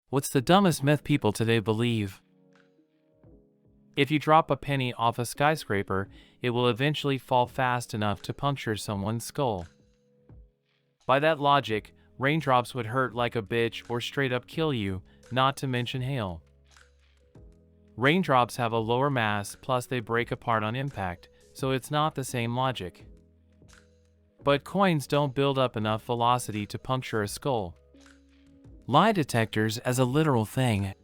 What's the dumbest myth people today believe? If you drop a penny off a skyscraper, it will eventually fall fast enough to puncture someone's skull. By that logic, raindrops would hurt like a bitch or straight up kill you, not to mention hail. Raindrops have a lower mass, plus they break apart on impact, so it's not the same logic. But coins don't build up enough velocity to puncture a skull. Lie detectors as a literal thing.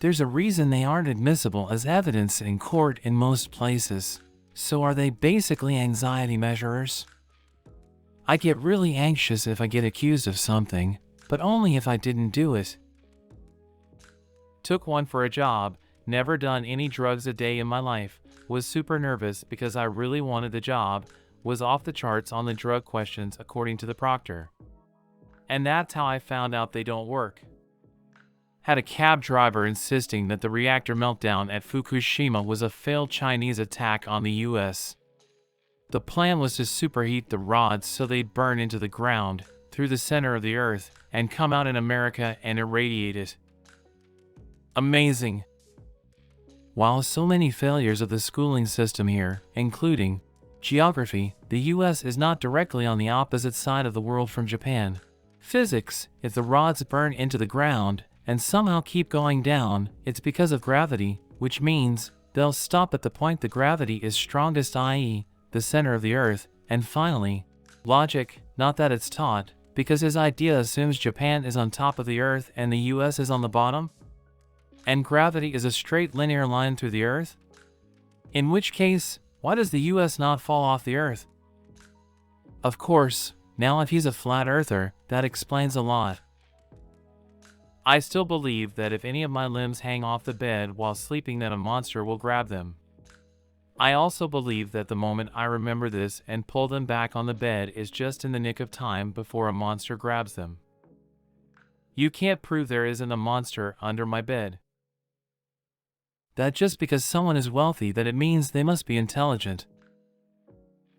There's a reason they aren't admissible as evidence in court in most places. So are they basically anxiety measurers? I get really anxious if I get accused of something, but only if I didn't do it. Took one for a job, never done any drugs a day in my life, was super nervous because I really wanted the job, was off the charts on the drug questions according to the proctor. And that's how I found out they don't work. Had a cab driver insisting that the reactor meltdown at Fukushima was a failed Chinese attack on the US. The plan was to superheat the rods so they'd burn into the ground, through the center of the earth, and come out in America and irradiate it. Amazing. While so many failures of the schooling system here, including geography, the US is not directly on the opposite side of the world from Japan. Physics, if the rods burn into the ground and somehow keep going down, it's because of gravity, which means they'll stop at the point the gravity is strongest, i.e., the center of the earth. And finally, logic, not that it's taught, because his idea assumes Japan is on top of the earth and the US is on the bottom, and gravity is a straight linear line through the earth. In which case, why does the US not fall off the earth? Of course, now if he's a flat earther, that explains a lot. I still believe that if any of my limbs hang off the bed while sleeping, that a monster will grab them. I also believe that the moment I remember this and pull them back on the bed is just in the nick of time before a monster grabs them. You can't prove there isn't a monster under my bed. That just because someone is wealthy that it means they must be intelligent.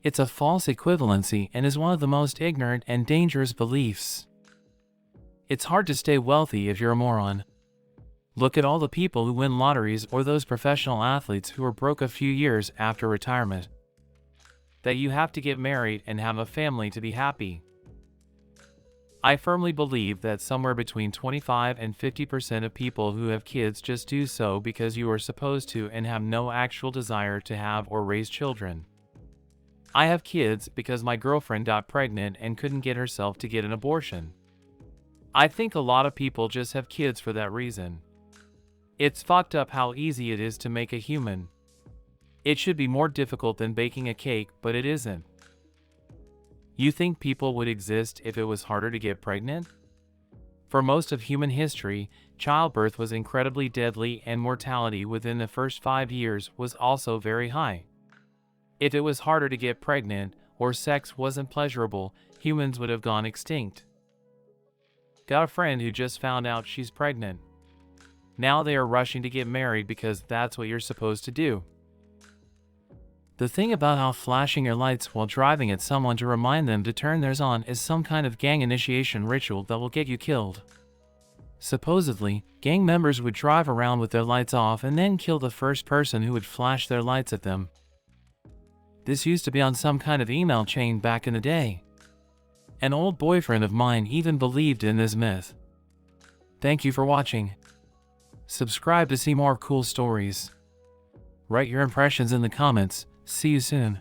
It's a false equivalency and is one of the most ignorant and dangerous beliefs. It's hard to stay wealthy if you're a moron. Look at all the people who win lotteries or those professional athletes who are broke a few years after retirement. That you have to get married and have a family to be happy. I firmly believe that somewhere between 25 and 50% of people who have kids just do so because you are supposed to and have no actual desire to have or raise children. I have kids because my girlfriend got pregnant and couldn't get herself to get an abortion. I think a lot of people just have kids for that reason. It's fucked up how easy it is to make a human. It should be more difficult than baking a cake, but it isn't. You think people would exist if it was harder to get pregnant? For most of human history, childbirth was incredibly deadly and mortality within the first 5 years was also very high. If it was harder to get pregnant, or sex wasn't pleasurable, humans would have gone extinct. Got a friend who just found out she's pregnant. Now they are rushing to get married because that's what you're supposed to do. The thing about how flashing your lights while driving at someone to remind them to turn theirs on is some kind of gang initiation ritual that will get you killed. Supposedly, gang members would drive around with their lights off and then kill the first person who would flash their lights at them. This used to be on some kind of email chain back in the day. An old boyfriend of mine even believed in this myth. Thank you for watching. Subscribe to see more cool stories. Write your impressions in the comments. See you soon.